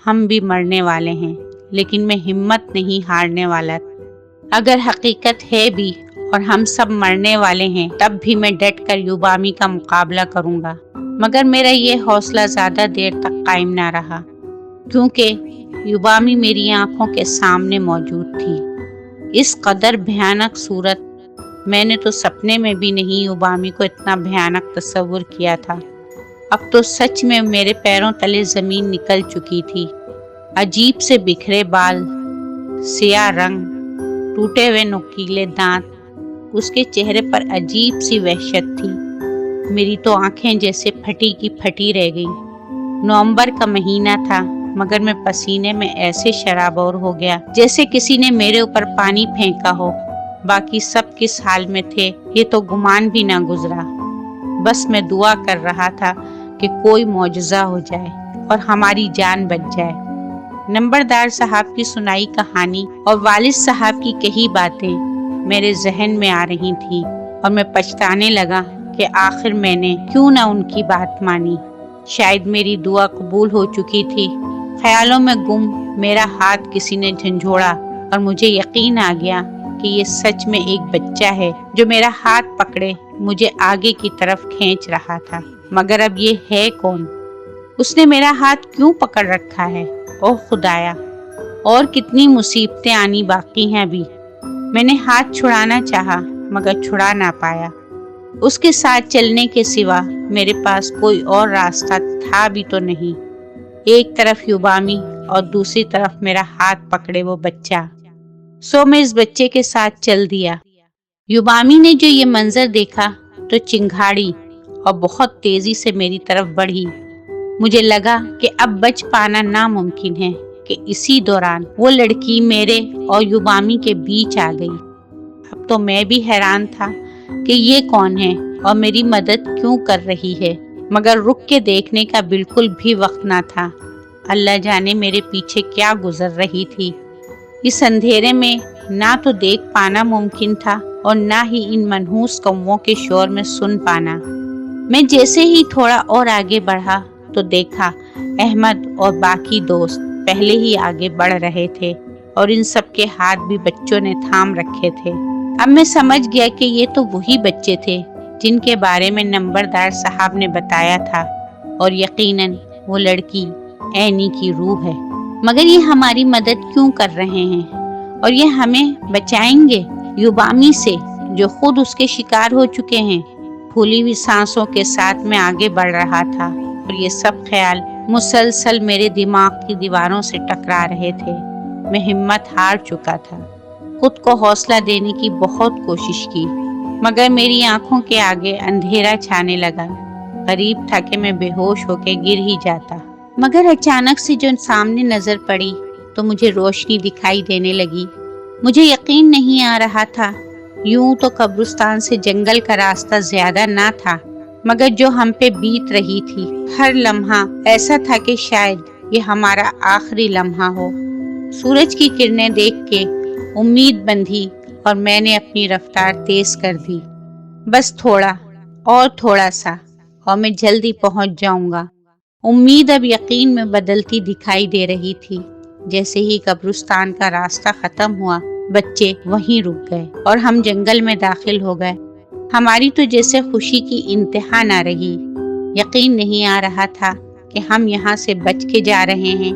ہم بھی مرنے والے ہیں، لیکن میں ہمت نہیں ہارنے والا۔ اگر حقیقت ہے بھی اور ہم سب مرنے والے ہیں، تب بھی میں ڈٹ کر یوبامی کا مقابلہ کروں گا۔ مگر میرا یہ حوصلہ زیادہ دیر تک قائم نہ رہا، کیونکہ یوبامی میری آنکھوں کے سامنے موجود تھی۔ اس قدر بھیانک صورت میں نے تو سپنے میں بھی نہیں یوبامی کو اتنا بھیانک تصور کیا تھا۔ اب تو سچ میں میرے پیروں تلے زمین نکل چکی تھی۔ عجیب سے بکھرے بال، سیاہ رنگ، ٹوٹے ہوئے نوکیلے دانت، اس کے چہرے پر عجیب سی وحشت تھی۔ میری تو آنکھیں جیسے پھٹی کی پھٹی رہ گئیں۔ نومبر کا مہینہ تھا، مگر میں پسینے میں ایسے شرابور ہو گیا جیسے کسی نے میرے اوپر پانی پھینکا ہو۔ باقی سب کس حال میں تھے یہ تو گمان بھی نہ گزرا۔ بس میں دعا کر رہا تھا کہ کوئی معجزہ ہو جائے اور ہماری جان بچ جائے۔ نمبردار صاحب کی سنائی کہانی اور والد صاحب کی کہی باتیں میرے ذہن میں آ رہی تھیں، اور میں پچھتانے لگا کہ آخر میں نے کیوں نہ ان کی بات مانی۔ شاید میری دعا قبول ہو چکی تھی۔ خیالوں میں گم میرا ہاتھ کسی نے جھنجھوڑا اور مجھے یقین آ گیا کہ یہ سچ میں ایک بچہ ہے جو میرا ہاتھ پکڑے مجھے آگے کی طرف کھینچ رہا تھا۔ مگر اب یہ ہے کون؟ اس نے میرا ہاتھ کیوں پکڑ رکھا ہے؟ اوہ خدایا، اور کتنی مصیبتیں آنی باقی ہیں ابھی۔ میں نے ہاتھ چھڑانا چاہا مگر چھڑا نہ پایا۔ اس کے ساتھ چلنے کے سوا میرے پاس کوئی اور راستہ تھا بھی تو نہیں۔ ایک طرف یوبامی اور دوسری طرف میرا ہاتھ پکڑے وہ بچہ۔ سو میں اس بچے کے ساتھ چل دیا۔ یوبامی نے جو یہ منظر دیکھا تو چنگھاڑی اور بہت تیزی سے میری طرف بڑھی۔ مجھے لگا کہ اب بچ پانا ناممکن ہے کہ اسی دوران وہ لڑکی میرے اور یوبامی کے بیچ آ گئی۔ اب تو میں بھی حیران تھا کہ یہ کون ہے اور میری مدد کیوں کر رہی ہے، مگر رک کے دیکھنے کا بالکل بھی وقت نہ تھا۔ اللہ جانے میرے پیچھے کیا گزر رہی تھی۔ اس اندھیرے میں نہ تو دیکھ پانا ممکن تھا اور نہ ہی ان منحوس کووں کے شور میں سن پانا۔ میں جیسے ہی تھوڑا اور آگے بڑھا تو دیکھا احمد اور باقی دوست پہلے ہی آگے بڑھ رہے تھے، اور ان سب کے ہاتھ بھی بچوں نے تھام رکھے تھے۔ اب میں سمجھ گیا کہ یہ تو وہی بچے تھے جن کے بارے میں نمبردار صاحب نے بتایا تھا، اور یقیناً وہ لڑکی عینی کی روح ہے۔ مگر یہ ہماری مدد کیوں کر رہے ہیں اور یہ ہمیں بچائیں گے یوبامی سے جو خود اس کے شکار ہو چکے ہیں؟ پھولی ہوئی سانسوں کے ساتھ میں آگے بڑھ رہا تھا، اور یہ سب خیال مسلسل میرے دماغ کی دیواروں سے ٹکرا رہے تھے۔ میں ہمت ہار چکا تھا۔ خود کو حوصلہ دینے کی بہت کوشش کی، مگر میری آنکھوں کے آگے اندھیرا چھانے لگا۔ قریب تھا کہ میں بے ہوش ہو کے گر ہی جاتا۔ مگر اچانک سے جو سامنے نظر پڑی تو مجھے روشنی دکھائی دینے لگی۔ مجھے یقین نہیں آ رہا تھا۔ یوں تو قبرستان سے جنگل کا راستہ زیادہ نہ تھا، مگر جو ہم پہ بیت رہی تھی ہر لمحہ ایسا تھا کہ شاید یہ ہمارا آخری لمحہ ہو۔ سورج کی کرنیں دیکھ کے امید بندھی اور میں نے اپنی رفتار تیز کر دی۔ بس تھوڑا سا اور میں جلدی پہنچ جاؤں گا۔ امید اب یقین میں بدلتی دکھائی دے رہی تھی۔ جیسے ہی قبرستان کا راستہ ختم ہوا، بچے وہیں رک گئے اور ہم جنگل میں داخل ہو گئے۔ ہماری تو جیسے خوشی کی انتہا نہ رہی۔ یقین نہیں آ رہا تھا کہ ہم یہاں سے بچ کے جا رہے ہیں۔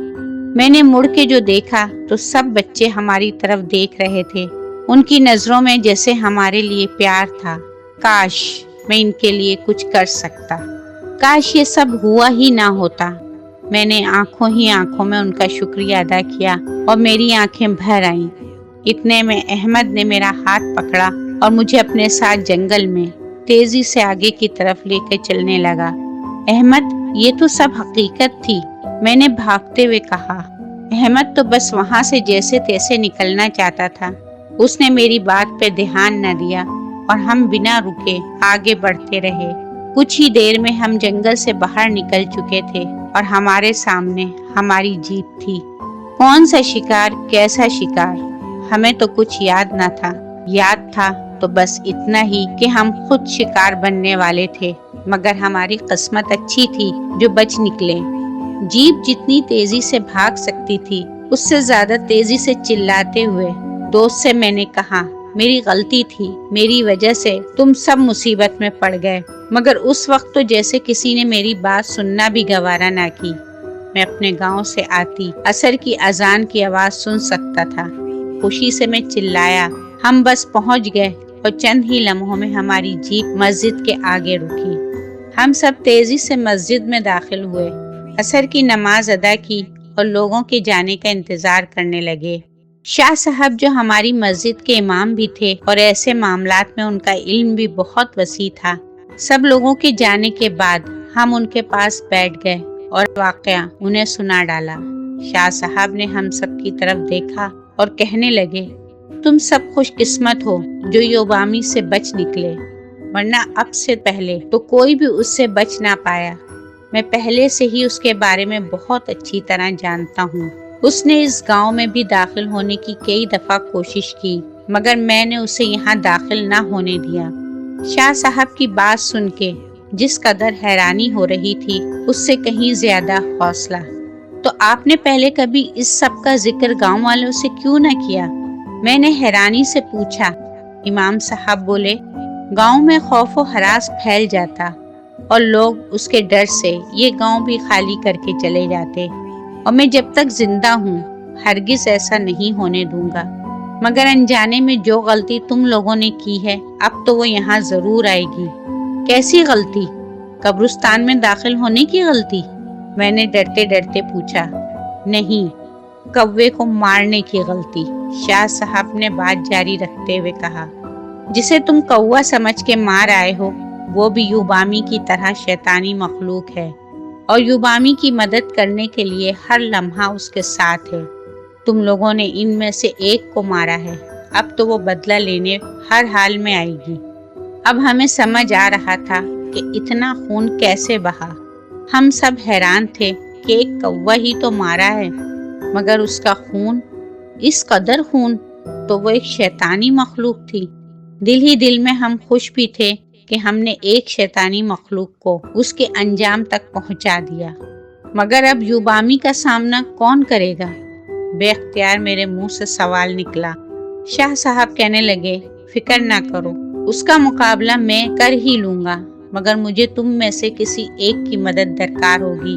میں نے مڑ کے جو دیکھا تو سب بچے ہماری طرف دیکھ رہے تھے۔ ان کی نظروں میں جیسے ہمارے لیے پیار تھا۔ کاش میں ان کے لیے کچھ کر سکتا، کاش یہ سب ہوا ہی نہ ہوتا۔ میں نے آنکھوں میں ان کا شکریہ ادا کیا اور میری آنکھیں بھر آئیں۔ اتنے میں احمد نے میرا ہاتھ پکڑا اور مجھے اپنے ساتھ جنگل میں تیزی سے آگے کی طرف لے کے چلنے لگا۔ احمد، یہ تو سب حقیقت تھی، میں نے بھاگتے ہوئے کہا۔ احمد تو بس وہاں سے جیسے تیسے نکلنا چاہتا تھا۔ اس نے میری بات پہ دھیان نہ دیا اور ہم بنا رکے آگے بڑھتے رہے۔ کچھ ہی دیر میں ہم جنگل سے باہر نکل چکے تھے اور ہمارے سامنے ہماری جیپ تھی۔ کون سا شکار، کیسا شکار، ہمیں تو کچھ یاد نہ تھا۔ یاد تھا تو بس اتنا ہی کہ ہم خود شکار بننے والے تھے، مگر ہماری قسمت اچھی تھی جو بچ نکلے۔ जीप जितनी तेजी से भाग सकती थी उससे ज्यादा तेजी से चिल्लाते हुए दोस्त से मैंने कहा, मेरी गलती थी, मेरी वजह से तुम सब मुसीबत में पड़ गए। मगर उस वक्त तो जैसे किसी ने मेरी बात सुनना भी गवारा ना की। मैं अपने गांव से आती असर की अजान की आवाज सुन सकता था। खुशी से मैं चिल्लाया। हम बस पहुंच गए और चंद ही लम्हों में हमारी जीप मस्जिद के आगे रुकी। हम सब तेजी से मस्जिद में दाखिल हुए, असर की नमाज अदा की और लोगों के जाने का इंतजार करने लगे। शाह साहब जो हमारी मस्जिद के इमाम भी थे और ऐसे मामलात में उनका इल्म भी बहुत वसी था। सब लोगों के जाने के बाद हम उनके पास बैठ गए और वाकया उन्हें सुना डाला। शाह साहब ने हम सब की तरफ देखा और कहने लगे, तुम सब खुशकिस्मत हो जो योबामी से बच निकले, वरना अब से पहले तो कोई भी उससे बच ना पाया। मैं पहले से ही उसके बारे में बहुत अच्छी तरह जानता हूँ। उसने इस गांव में भी दाखिल होने की कई दफा कोशिश की, मगर मैंने उसे यहाँ दाखिल ना होने दिया। शाह साहब की बात सुन के जिस कदर हैरानी हो रही थी उससे कहीं ज्यादा हौसला। तो आपने पहले कभी इस सब का जिक्र गांव वालों से क्यों न किया? मैंने हैरानी से पूछा। इमाम साहब बोले, गांव में खौफ व हरास फैल जाता और लोग उसके डर से ये गांव भी खाली करके चले जाते, और मैं जब तक जिंदा हूँ हरगिज ऐसा नहीं होने दूंगा। मगर अनजाने में जो गलती तुम लोगों ने की है अब तो वो यहाँ जरूर आएगी। कैसी गलती? कब्रिस्तान में दाखिल होने की गलती? मैंने डरते डरते पूछा। नहीं, कौवे को मारने की गलती, शाह साहब ने बात जारी रखते हुए कहा। जिसे तुम कौवा समझ के मार आए हो वो भी युबामी की तरह शैतानी मखलूक है और युबामी की मदद करने के लिए हर लम्हा उसके साथ है। तुम लोगों ने इनमें से एक को मारा है, अब तो वो बदला लेने हर हाल में आएगी। अब हमें समझ आ रहा था कि इतना खून कैसे बहा। हम सब हैरान थे कि एक कौवा ही तो मारा है, मगर उसका खून, इस कदर खून, तो वो एक शैतानी मखलूक थी। दिल ही दिल में हम खुश भी थे कि हमने एक शैतानी मखलूक को उसके अंजाम तक पहुंचा दिया। मगर अब युबामी का सामना कौन करेगा? बेख्तियार मेरे मुंह से सवाल निकला। शाह साहब कहने लगे, फिक्र ना करो, उसका मुकाबला मैं कर ही लूंगा, मगर मुझे तुम में से किसी एक की मदद दरकार होगी।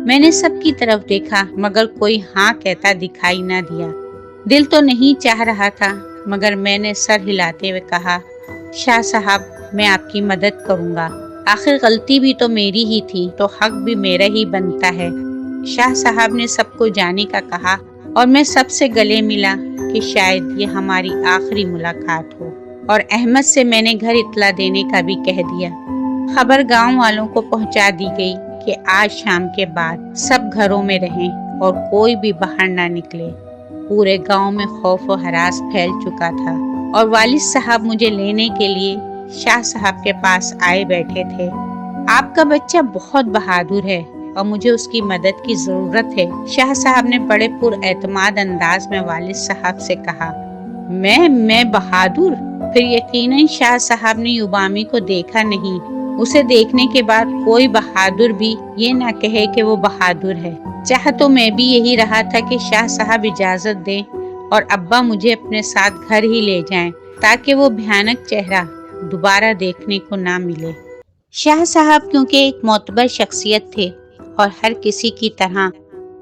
मैंने सबकी तरफ देखा मगर कोई हाँ कहता दिखाई ना दिया। दिल तो नहीं चाह रहा था, मगर मैंने सर हिलाते हुए कहा, शाह साहब मैं आपकी मदद करूंगा। आखिर गलती भी तो मेरी ही थी, तो हक भी मेरा ही बनता है। शाह साहब ने सबको जाने का कहा और मैं सबसे गले मिला कि शायद ये हमारी आखिरी मुलाकात हो। और अहमद से मैंने घर इत्तला देने का भी कह दिया। खबर गांव वालों को पहुंचा दी गई कि आज शाम के बाद सब घरों में रहें और कोई भी बाहर ना निकले। पूरे गांव में खौफ और हरास फैल चुका था और वालिद साहब मुझे लेने के लिए शाह साहब के पास आए बैठे थे। आपका बच्चा बहुत बहादुर है और मुझे उसकी मदद की जरूरत है, शाह साहब ने बड़े पुरएतमाद अंदाज में वालिद साहब से कहा। मैं बहादुर? फिर यकीनन शाह साहब ने युबामी को देखा नहीं। उसे देखने के बाद कोई बहादुर भी ये ना कहे कि वो बहादुर है। चाह तो मैं भी यही रहा था कि शाह साहब इजाजत दें और अब्बा मुझे अपने साथ घर ही ले जाएं, ताकि वो भयानक चेहरा दोबारा देखने को ना मिले। शाह साहब क्योंकि एक मोतबर शख्सियत थे और हर किसी की तरह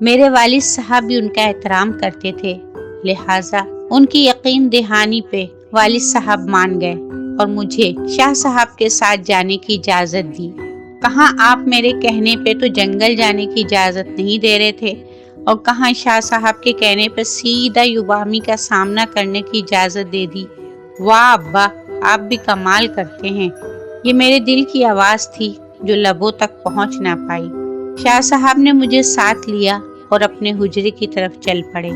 मेरे वालिद साहब भी उनका एहतराम करते थे, लिहाजा उनकी यकीन दहानी पे वालिद साहब मान गए और मुझे शाह साहब के साथ जाने की इजाजत दी। कहाँ आप मेरे कहने पे तो जंगल जाने की इजाजत नहीं दे रहे थे और कहाँ शाह साहब के कहने पर सीधा युबामी का सामना करने की इजाजत दे दी। वाह अब्बा, आप भी कमाल करते हैं। ये मेरे दिल की आवाज थी जो लबों तक पहुंच ना पाई। शाह साहब ने मुझे साथ लिया और अपने हुजरे की तरफ चल पड़े।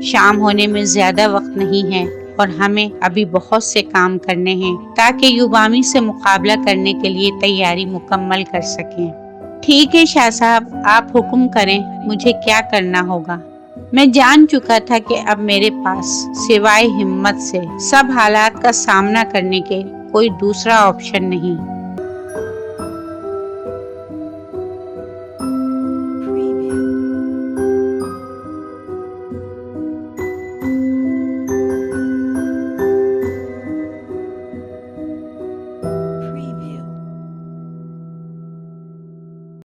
शाम होने में ज्यादा वक्त नहीं है और हमें अभी बहुत से काम करने हैं ताकि युबामी से मुकाबला करने के लिए तैयारी मुकम्मल कर सकें। ठीक है शाह साहब, आप हुक्म करें, मुझे क्या करना होगा। मैं जान चुका था कि अब मेरे पास सिवाय हिम्मत से सब हालात का सामना करने के कोई दूसरा ऑप्शन नहीं।